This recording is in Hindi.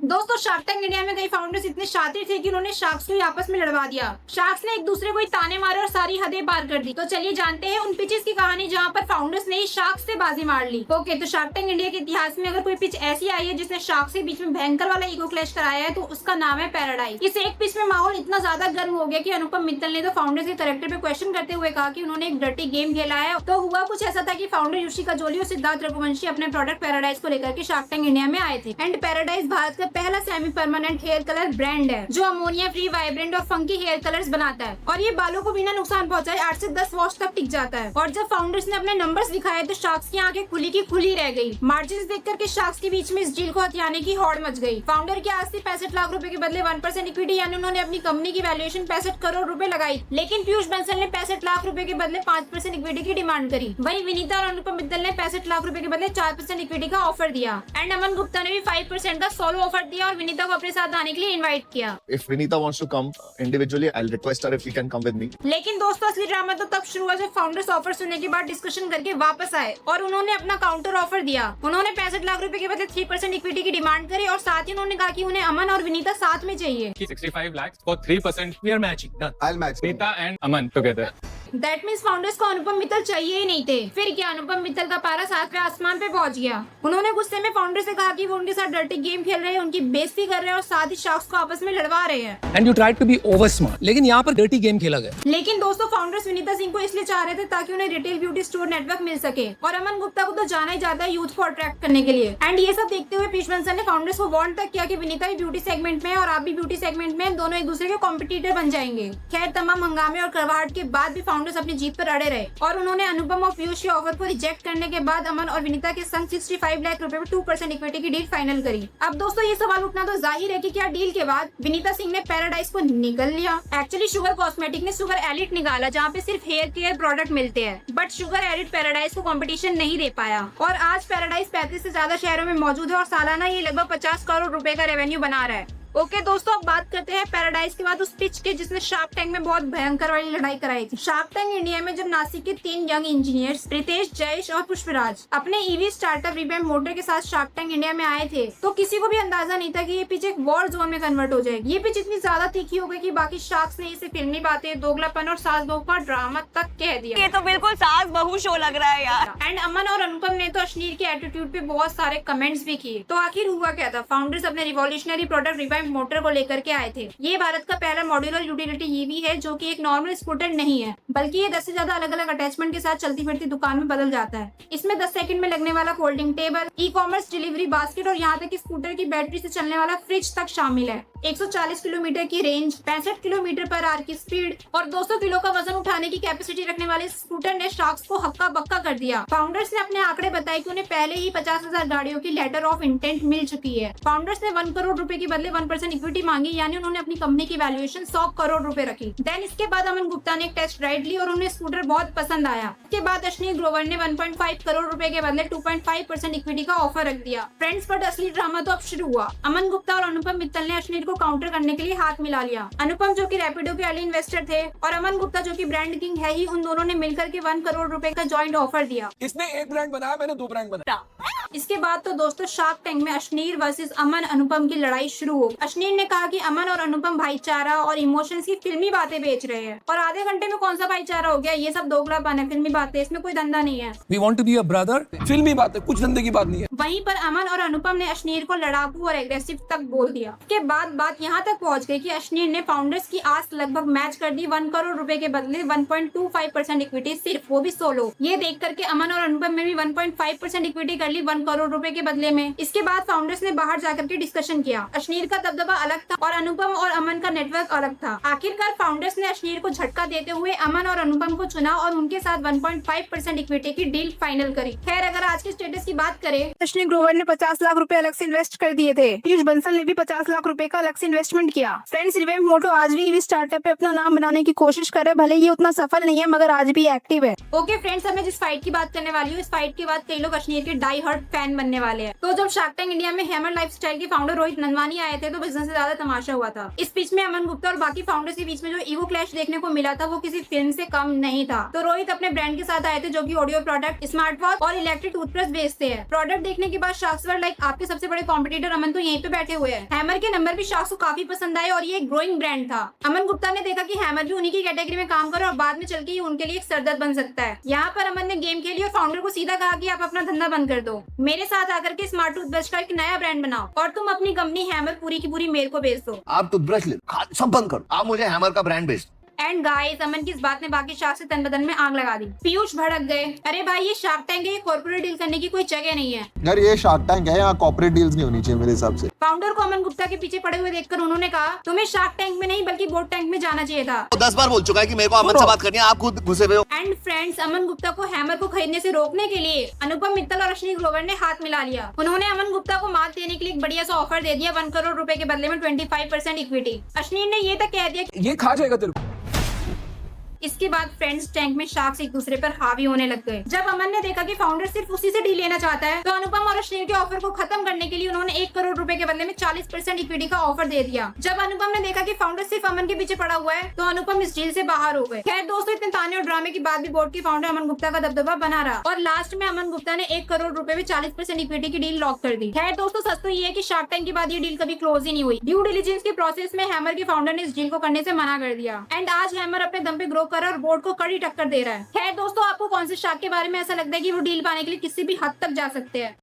दोस्तों शार्क टैंक इंडिया में कई फाउंडर्स इतने शातिर थे कि उन्होंने शार्क्स को ही आपस में लड़वा दिया। शार्क्स ने एक दूसरे को ही ताने मारे और सारी हदें पार कर दी। तो चलिए जानते हैं उन पिचेस की कहानी जहां पर फाउंडर्स ने शार्क्स से बाजी मार ली। ओके, तो शार्क टैंक इंडिया के इतिहास में अगर कोई पिच ऐसी आई है जिसने शार्क्स के बीच में भयंकर वाला ईगो क्लैश कराया है तो उसका नाम है पैराडाइज। इस एक पिच में माहौल इतना ज्यादा गर्म हो गया कि अनुपम मित्तल ने तो फाउंडर्स के कैरेक्टर पे क्वेश्चन करते हुए कहा कि उन्होंने एक डर्टी गेम खेला है। तो हुआ कुछ ऐसा था कि फाउंडर योशिका जोली और सिद्धार्थ रघुवंशी अपने प्रोडक्ट पैराडाइज को लेकर के शार्क टैंक इंडिया में आए थे। एंड पैराडाइज भारत का पहला semi permanent hair colour brand है जो अमोनिया फ्री, वाइब्रेंट और फंकी हेयर कलर्स बनाता है और ये बालों को बिना नुकसान पहुंचाए 8 से 10 वॉश तक टिक जाता है। और जब फाउंडर्स ने अपने नंबर्स दिखाए तो शार्क्स की आंखें खुली की खुली रह गई। मार्जिन देख करके शार्क्स के बीच में इस डील को हथियाने की होड़ मच गई। फाउंडर की आस्ती 65 लाख रुपए के बदले 1% इक्विटी यानी उन्होंने अपनी कंपनी की वैल्यूएशन 65 करोड़ रुपए लगाई। लेकिन पीयूष बंसल ने 65 लाख रुपए के बदले 5% इक्विटी की डिमांड करी। वहीं विनीता और अनुपम मित्तल ने 65 लाख रुपए के बदले 4% इक्विटी का ऑफर दिया। एंड अमन गुप्ता ने भी 5% का सोलो ऑफर दिया और विनीता को अपने साथ आने के लिए इनवाइट किया। If Vinita wants to come individually, I'll request her if she can come with me. लेकिन दोस्तों असली ड्रामा तो तब शुरू हुआ जब फाउंडर्स ऑफर सुनने के बाद डिस्कशन करके वापस आए और उन्होंने अपना काउंटर ऑफर दिया। उन्होंने 65 लाख रुपए के बदले 3% इक्विटी की डिमांड करी और साथ ही उन्होंने कहा कि उन्हें अमन और विनीता साथ में चाहिए। 65 lakhs for 3%. We are matching. Done. I'll match. Nita and Aman together. That means founders को अनुपम मित्तल चाहिए ही नहीं थे। फिर क्या, अनुपम मित्तल का पारा 7वें आसमान पे पहुंच गया। उन्होंने गुस्से में फाउंडर से कहा कि वो उनके साथ डर्टी गेम खेल रहे हैं, उनकी बेइज्जती कर रहे हैं और साथ ही शार्क्स को आपस में लड़वा रहे हैं। And you tried to be over smart, लेकिन यहाँ पर डर्टी गेम खेला गया। लेकिन दोस्तों फाउंडर्स विनीता सिंह को इसलिए चाह रहे थे ताकि उन्हें रिटेल ब्यूटी स्टोर नेटवर्क मिल सके और अमन गुप्ता को तो जाना ही जाता है यूथ को अट्रैक्ट करने के लिए। एंड ये सब देखते हुए पीयूष बंसल ने फाउंडर्स को वार्न तक किया कि विनीता भी ब्यूटी सेगमेंट में है और आप भी ब्यूटी सेगमेंट में, दोनों एक दूसरे के कॉम्पिटिटर बन जाएंगे। खैर तमाम हंगामे और करवाहट के बाद भी फाउंडर्स अपनी जीत पर अड़े रहे और उन्होंने अनुपम और पीयूष के ऑफर को रिजेक्ट करने के बाद अमन और विनीता के संग 65 लाख रुपए में 2% इक्विटी की डील फाइनल करी। अब दोस्तों ये सवाल उठना तो जाहिर है कि क्या डील के बाद विनीता सिंह ने पैराडाइज को निकल लिया। एक्चुअली शुगर कॉस्मेटिक ने शुगर एलिट निकाला जहाँ पे सिर्फ हेयर केयर प्रोडक्ट मिलते हैं, बट शुगर एलिट पैराडाइज को कंपटीशन नहीं दे पाया और आज पैराडाइज 35 से ज्यादा शहरों में मौजूद है और सालाना ये लगभग 50 करोड़ रुपए का रेवेन्यू बना रहा है। ओके दोस्तों, अब बात करते हैं पैराडाइज के बाद उस पिच के जिसने शार्क टैंक में बहुत भयंकर वाली लड़ाई कराई थी। शार्क टैंक इंडिया में जब नासिक के 3 यंग इंजीनियर्स प्रीतेश, जयेश और पुष्पराज अपने ईवी स्टार्टअप रिवैम्प मोटर के साथ शार्क टैंक इंडिया में आए थे तो किसी को भी अंदाजा नहीं था कि ये पिच एक वॉर जोन में कन्वर्ट हो जाएगी। ये पिच इतनी ज्यादा तीखी हो गई कि बाकी शार्क्स ने इसे फिल्मी बातें, दोगलापन और सास बहू का ड्रामा तक कह दिया। ये तो बिल्कुल सास बहू शो लग रहा है यार। एंड अमन और अनुपम ने तो अश्नीर के एटीट्यूड पे बहुत सारे कमेंट्स भी किए। तो आखिर हुआ क्या था? फाउंडर्स अपने रिवॉल्यूशनरी प्रोडक्ट रिवैम्प मोटर को लेकर के आए थे। ये भारत का पहला मॉड्यूलर यूटिलिटी ईवी है जो कि एक नॉर्मल स्कूटर नहीं है, बल्कि ये 10 से ज्यादा अलग अलग अटैचमेंट के साथ चलती फिरती दुकान में बदल जाता है। इसमें 10 सेकंड में लगने वाला folding table, e commerce delivery basket और यहाँ तक कि स्कूटर की बैटरी से चलने वाला फ्रिज तक शामिल है। 140 किलोमीटर की रेंज, 65 किलोमीटर पर आवर की स्पीड और 200 किलो का वजन उठाने की कैपेसिटी रखने वाले स्कूटर ने शार्क्स को हक्का बक्का कर दिया। फाउंडर्स ने अपने आंकड़े बताए कि उन्हें पहले ही 50,000 गाड़ियों की लेटर ऑफ इंटेंट मिल चुकी है। फाउंडर्स ने 1 करोड़ रुपए के बदले 1% इक्विटी मांगी यानी उन्होंने अपनी कंपनी की वैल्यूएशन 100 करोड़ रुपए रखी। देन इसके बाद अमन गुप्ता ने एक टेस्ट राइड ली और उन्हें स्कूटर बहुत पसंद आया। इसके बाद अश्नीर ग्रोवर ने 1.5 करोड़ रुपए के बदले 2.5% इक्विटी का ऑफर रख दिया। फ्रेंड्स, बट असली ड्रामा तो अब शुरू हुआ। अमन गुप्ता और अनुपम मित्तल ने अश्नीर को काउंटर करने के लिए हाथ मिला लिया। अनुपम जो कि रैपिडो के अर्ली इन्वेस्टर थे और अमन गुप्ता जो कि ब्रांड किंग है ही, उन दोनों ने मिलकर के 1 करोड़ रुपए का जॉइंट ऑफर दिया। इसने एक ब्रांड बनाया, मैंने 2 ब्रांड बनाया। इसके बाद तो दोस्तों शार्क टैंक में अश्नीर वर्सेस अमन अनुपम की लड़ाई शुरू हो। अश्नीर ने कहा कि अमन और अनुपम भाईचारा और इमोशंस की फिल्मी बातें बेच रहे हैं और आधे घंटे में कौन सा भाईचारा हो गया, ये सब दोगलापन है, फिल्मी बातें, इसमें कोई धंधा नहीं है। We want to be a brother, फिल्मी बात है, कुछ धंधे की बात नहीं है। वहीं पर अमन और अनुपम ने अश्नीर को लड़ाकू और एग्रेसिव तक बोल दिया। इसके बाद बात यहाँ तक पहुँच गई कि अश्नीर ने फाउंडर्स की आस लगभग मैच कर दी। 1 करोड़ रुपए के बदले 1.25% इक्विटी, सिर्फ वो भी सोलो। ये देख करके अमन और अनुपम ने भी 1.5% इक्विटी कर ली 1 करोड़ रुपए के बदले में। इसके बाद फाउंडर्स ने बाहर जाकर के डिस्कशन किया। अश्नीर का दबदबा अलग था और अनुपम और अमन का नेटवर्क अलग था। आखिरकार फाउंडर्स ने अश्नीर को झटका देते हुए अमन और अनुपम को चुना और उनके साथ 1.5% इक्विटी की डील फाइनल करी। खैर अगर आज के स्टेटस की बात करें, अश्नीर ग्रोवर ने 50 लाख रुपए अलग से इन्वेस्ट कर दिए थे। पीयूष बंसल ने भी 50 लाख रुपए का अलग से इन्वेस्टमेंट किया। फ्रेंड्स, रिवैम्प मोटो आज भी स्टार्टअप पे अपना नाम बनाने की कोशिश कर रहे हैं, भले ये उतना सफल नहीं है मगर आज भी एक्टिव है। ओके फ्रेंड्स, अब मैं जिस फाइट की बात करने वाली हूँ, इस फाइट के बाद कई लोग अश्नीर के डाई हार्ड फैन बनने वाले हैं। तो जब शार्क टैंक इंडिया में हैमर लाइफस्टाइल के फाउंडर रोहित नंदवानी आए थे तो बिजनेस से ज्यादा तमाशा हुआ था। इस पिच में अमन गुप्ता और बाकी फाउंडर्स के बीच में जो ईगो क्लैश देखने को मिला था वो किसी फिल्म से कम नहीं था। तो रोहित अपने ब्रांड के साथ आए थे जो कि ऑडियो प्रोडक्ट, स्मार्ट वॉच और इलेक्ट्रिक टूथब्रश बेचते हैं। प्रोडक्ट देखने के बाद शार्क्स वर लाइक आपके सबसे बड़े कॉम्पिटिटर अमन तो यहीं पे बैठे हुए हैं। हैमर के नंबर भी शार्क्स को काफी पसंद आए और ये एक ग्रोइंग ब्रांड था। अमन गुप्ता ने देखा कि हैमर भी उन्हीं की कैटेगरी में काम करे और बाद में चल के उनके लिए एक सरदर्द बन सकता है। यहाँ पर अमन ने गेम खेली और फाउंडर को सीधा कहा कि आप अपना धंधा बंद कर दो, मेरे साथ आकर के स्मार्ट टूथब्रश का एक नया ब्रांड बनाओ और तुम अपनी कंपनी हैमर पूरी की पूरी मेरे को बेच दो। आप टूथब्रश ले, सब बंद करो, आप मुझे हैमर का ब्रांड बेच। एंड गाइस, अमन की इस बात ने बाकी शार्क से तन बदन में आग लगा दी। पीयूष भड़क गए, अरे भाई ये शार्क टैंक है, कॉर्पोरेट डील करने की कोई जगह नहीं है। यार ये शार्क टैंक है, यहाँ कॉर्पोरेट डील्स नहीं होनी चाहिए मेरे हिसाब से। फाउंडर को अमन गुप्ता के पीछे पड़े हुए देखकर उन्होंने कहा, तुम्हें शार्क टैंक में नहीं बल्कि बोट टैंक में जाना चाहिए था। 10 बार बोल चुका है कि मेरे को अमन से बात करनी है, आप खुद घुसे हुए हो। एंड फ्रेंड्स, अमन गुप्ता को हैमर को खरीदने से रोकने के लिए अनुपम मित्तल और अश्विनी ग्रोवर ने हाथ मिला लिया। उन्होंने अमन गुप्ता को मात देने के लिए एक बढ़िया सा ऑफर दे दिया, 1 करोड़ रुपए के बदले में 25% इक्विटी। अश्विनी ने ये तक कह दिया ये खा जाएगा तेरे को। इसके बाद फ्रेंड्स टैंक में शार्क्स एक दूसरे पर हावी होने लग गए। जब अमन ने देखा कि फाउंडर सिर्फ उसी से डील लेना चाहता है तो अनुपम और अश्विनी के ऑफर को खत्म करने के लिए उन्होंने 1 करोड़ रुपए के बदले में 40% इक्विटी का ऑफर दे दिया। जब अनुपम ने देखा कि फाउंडर सिर्फ अमन के पीछे पड़ा हुआ है तो अनुपम इस डील से बाहर हो गए। खैर दोस्तों, इतने ताने और ड्रामे के बाद भी बोर्ड के फाउंडर अमन गुप्ता का दबदबा बना रहा और लास्ट में अमन गुप्ता ने 1 करोड़ रुपए में 40% इक्विटी की डील लॉक कर दी। खैर दोस्तों, सच तो ये है कि शार्क टैंक के बाद ये डील कभी क्लोज ही नहीं हुई। ड्यू डिलिजेंस के प्रोसेस में हैमर के फाउंडर ने इस डील को करने से मना कर दिया एंड आज हैमर अपने दम पे ग्रो कर रहा है और बोर्ड को कड़ी टक्कर दे रहा है। खैर दोस्तों, आपको कौन से शार्क के बारे में ऐसा लगता है कि वो डील पाने के लिए किसी भी हद तक जा सकते हैं?